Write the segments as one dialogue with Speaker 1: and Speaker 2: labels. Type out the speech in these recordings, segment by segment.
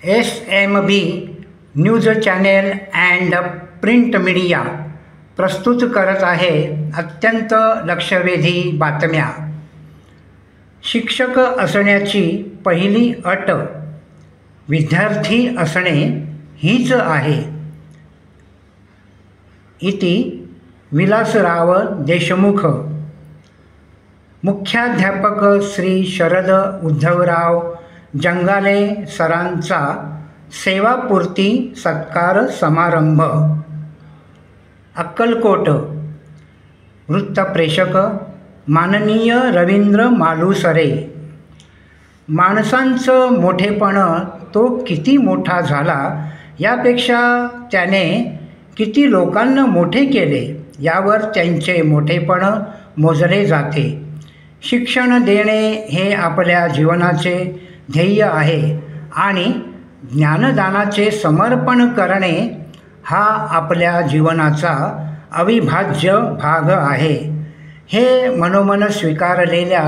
Speaker 1: SMB news channel and print media प्रस्तुत करत आहे अत्यंत लक्षवेधी बातम्या. शिक्षक असण्याची पहिली अट विद्यार्थी असणे हीच आहे. इति विलासराव देशमुख. मुख्याध्यापक श्री शरद उद्धवराव जंगाले सरांचा सेवापूर्ती सत्कार समारंभ. अक्कलकोट. वृत्तप्रेषक माननीय रवींद्र मालुसरे. माणसांचं मोठेपण तो किती मोठा झाला यापेक्षा त्याने किती लोकांना मोठे केले यावर त्यांचे मोठेपण मोजले जाते. शिक्षण देणे हे आपल्या जीवनाचे ध्येय आहे आणि ज्ञानदानाचे समर्पण करणे हा आपल्या जीवनाचा अविभाज्य भाग आहे. हे मनोमन स्वीकारलेल्या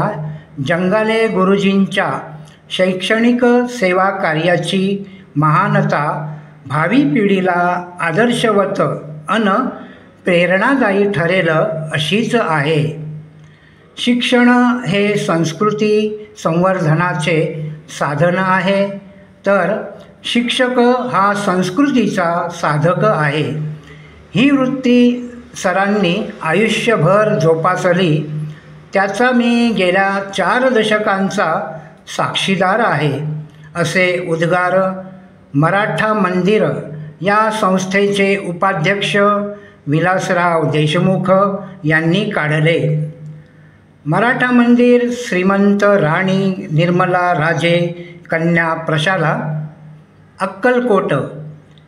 Speaker 1: जंगाले गुरुजींच्या शैक्षणिक सेवा कार्याची महानता भावी पिढीला आदर्शवत अन प्रेरणादायी ठरेल अशीच आहे. शिक्षण हे संस्कृती संवर्धनाचे साधन आहे, तर शिक्षक हा संस्कृतीचा साधक आहे. ही वृत्ती सरांनी आयुष्यभर जोपासली, त्याचा मी गेल्या 4 दशकांचा साक्षीदार आहे, असे उद्गार मराठा मंदिर या संस्थेचे उपाध्यक्ष विलासराव देशमुख यांनी काढले. मराठा मंदिर श्रीमंत राणी निर्मला राजे कन्या प्रशाला अक्कलकोट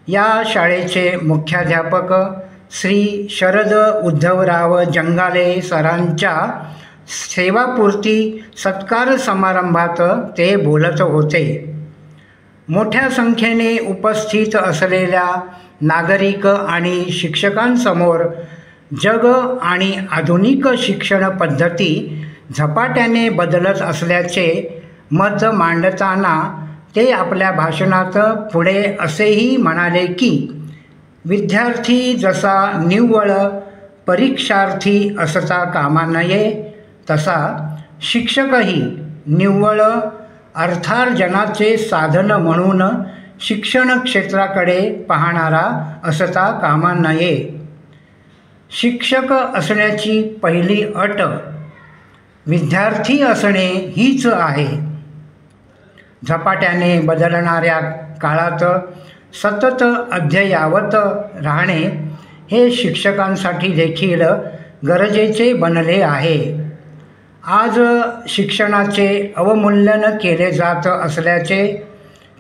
Speaker 1: या शाळेचे मुख्याध्यापक श्री शरद उद्धवराव जंगाले सरांच्या सेवापूर्ती सत्कार समारंभात ते बोलत होते. मोठ्या संख्येने उपस्थित असलेल्या नागरिक आणि शिक्षकांसमोर जग आणि आधुनिक शिक्षण पद्धती झपाट्याने बदलत असल्याचे मत मांडताना ते आपल्या भाषणात पुढे असेही म्हणाले की विद्यार्थी जसा निव्वळ परीक्षार्थी असता कामा नये, तसा शिक्षकही निव्वळ अर्थार्जनाचे साधन म्हणून शिक्षण क्षेत्राकडे पाहणारा असता कामा नये. शिक्षक असण्याची पहिली अट विद्यार्थी असणे हीच आहे. झपाट्याने बदलणाऱ्या काळात सतत अद्ययावत राहणे हे शिक्षकांसाठी देखील गरजेचे बनले आहे. आज शिक्षणाचे अवमूल्यन केले जात असल्याचे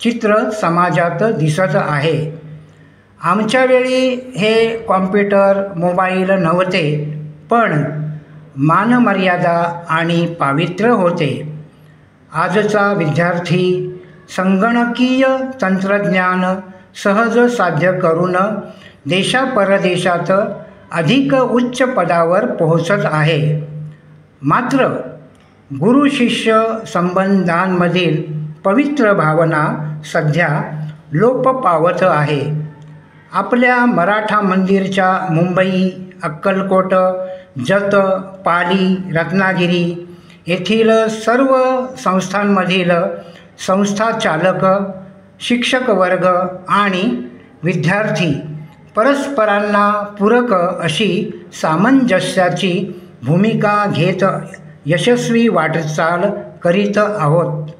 Speaker 1: चित्र समाजात दिसत आहे. आमच्या वेळी हे कॉम्प्युटर मोबाईल नव्हते, पण मानमर्यादा आणि पावित्र्य होते. आजचा विद्यार्थी संगणकीय तंत्रज्ञान सहज साध्य करून देशापरदेशात अधिक उच्च पदावर पोहोचत आहे. मात्र गुरु शिष्य संबंधांमधील पवित्र भावना सध्या लोप पावत आहे. आपल्या मराठा मंदिरच्या मुंबई, अक्कलकोट, जत, पाली, रत्नागिरी येथील सर्व संस्थांमधील संस्थाचालक, शिक्षक वर्ग आणि विद्यार्थी परस्परांना पूरक अशी सामंजस्याची भूमिका घेत यशस्वी वाटचाल करीत आहोत.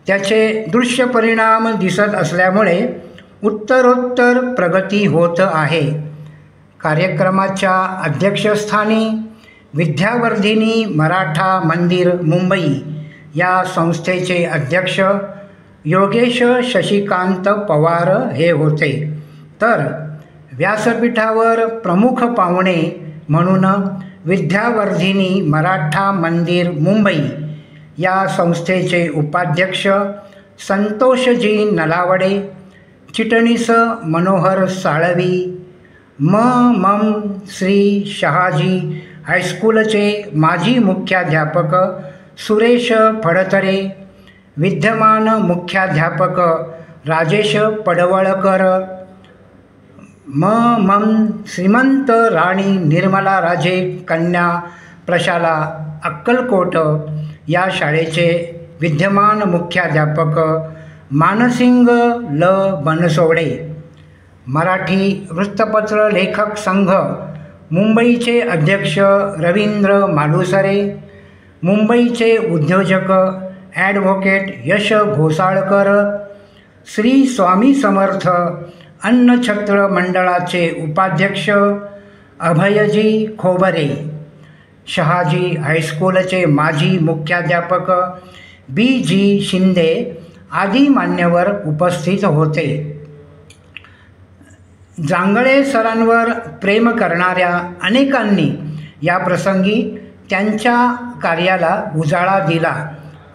Speaker 1: त्याचे दृश्य परिणाम दिसत असल्यामुळे उत्तरोत्तर प्रगती होत आहे. कार्यक्रमाच्या अध्यक्षस्थानी विद्यावर्धिनी मराठा मंदिर मुंबई या संस्थेचे अध्यक्ष योगेश शशिकांत पवार हे होते, तर व्यासपीठावर प्रमुख पाहुणे म्हणून विद्यावर्धिनी मराठा मंदिर मुंबई या संस्थेचे उपाध्यक्ष संतोषजी नलावडे, चिटणीस मनोहर साळवी, मम श्री शहाजी हायस्कूलचे माजी मुख्याध्यापक सुरेश फडतरे, विद्यमान मुख्याध्यापक राजेश पडवळकर, श्रीमंत राणी निर्मला राजे कन्या प्रशाला अक्कलकोट या शाळेचे विद्यमान मुख्याध्यापक मानसिंग ल बनसोडे, मराठी वृत्तपत्र लेखक संघ मुंबईचे अध्यक्ष रवींद्र मालुसरे, मुंबईचे उद्योजक ॲडव्होकेट यश घोसाळकर, श्री स्वामी समर्थ अन्नछत्र मंडळाचे उपाध्यक्ष अभयजी खोबरे, शहाजी हायस्कूलचे माजी मुख्याध्यापक बी जी शिंदे आदी मान्यवर उपस्थित होते. जांगळे सरांवर प्रेम करणाऱ्या अनेकांनी या प्रसंगी त्यांच्या कार्याला उजाळा दिला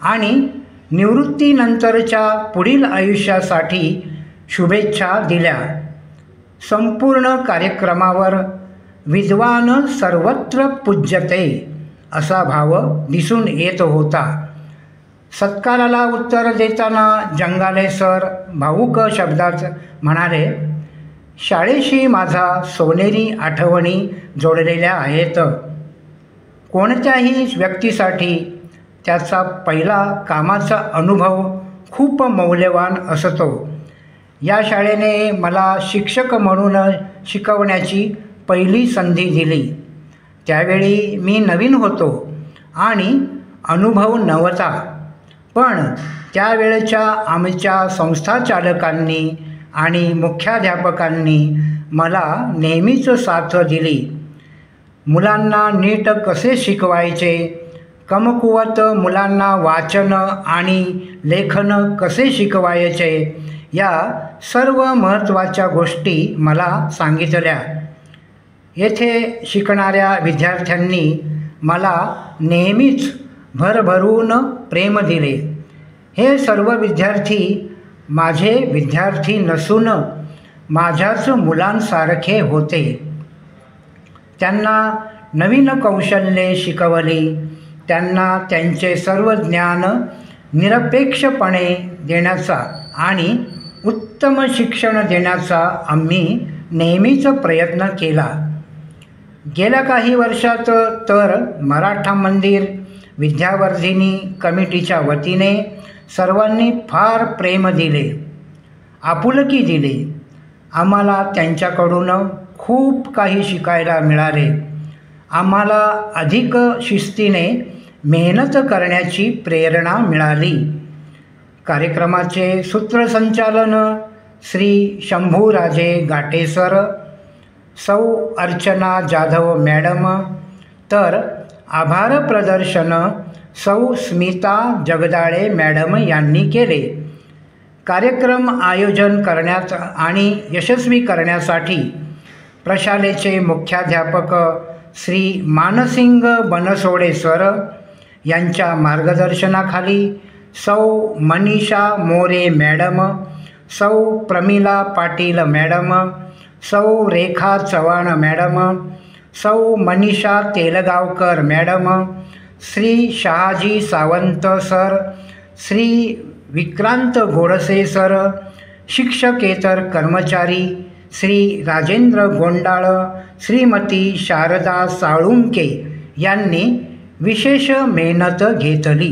Speaker 1: आणि निवृत्तीनंतरच्या पुढील आयुष्यासाठी शुभेच्छा दिल्या. संपूर्ण कार्यक्रमावर विद्वान सर्वत्र पूज्यते असा भाव दिसून येत होता. सत्काराला उत्तर देताना जंगाले सर भावुक शब्दात म्हणाले, शाळेशी माझा सोनेरी आठवणी जोडलेल्या आहेत. कोणत्याही व्यक्तीसाठी त्याचा पहिला कामाचा अनुभव खूप मौल्यवान असतो. या शाळेने मला शिक्षक म्हणून शिकवण्याची पहिली संधी दिली. त्यावेळी मी नवीन होतो आणि अनुभव नव्हता, पण त्यावेळच्या आमच्या संस्थाचालकांनी आणि मुख्याध्यापकांनी मला नेहमीच साथ दिली. मुलांना नीट कसे शिकवायचे, कमकुवत मुलांना वाचन आणि लेखन कसे शिकवायचे या सर्व महत्त्वाच्या गोष्टी मला सांगितल्या. येथे शिकणाऱ्या विद्यार्थ्यांनी मला नेहमीच भरभरून प्रेम दिले. हे सर्व विद्यार्थी माझे विद्यार्थी नसून माझ्याच मुलांसारखे होते. त्यांना नवीन कौशल्ये शिकवली. त्यांना त्यांचे सर्व ज्ञान निरपेक्षपणे देण्याचा आणि उत्तम शिक्षण देण्याचा आम्ही नेहमीच प्रयत्न केला. गेल्या काही वर्षात तर मराठा मंदिर विद्यावर्धिनी कमिटीच्या वतीने सर्वांनी फार प्रेम दिले, आपुलकी दिली. आम्हाला त्यांच्याकडून खूप काही शिकायला मिळाले. आम्हाला अधिक शिस्तीने मेहनत करण्याची प्रेरणा मिळाली. कार्यक्रमाचे सूत्रसंचालन श्री शंभूराजे गाटेसर, सौ अर्चना जाधव मॅडम, तर आभार प्रदर्शन सौ स्मिता जगदाळे मॅडम यांनी केले. कार्यक्रम आयोजन करण्यात आणि यशस्वी करण्यासाठी प्रशालेचे मुख्याध्यापक श्री मानसिंग बनसोडे सर यांच्या मार्गदर्शनाखाली सौ मनीषा मोरे मॅडम, सौ प्रमिला पाटील मॅडम, सौ रेखा Chavan madam, Sau Manisha Telgaonkar madam, Shri Shahaji Sawant sir, Shri Vikrant Godse sir, शिक्षकेतर कर्मचारी श्री राजेंद्र गोंडाळ, श्रीमती शारदा साळुंके यांनी विशेष मेहनत घेतली.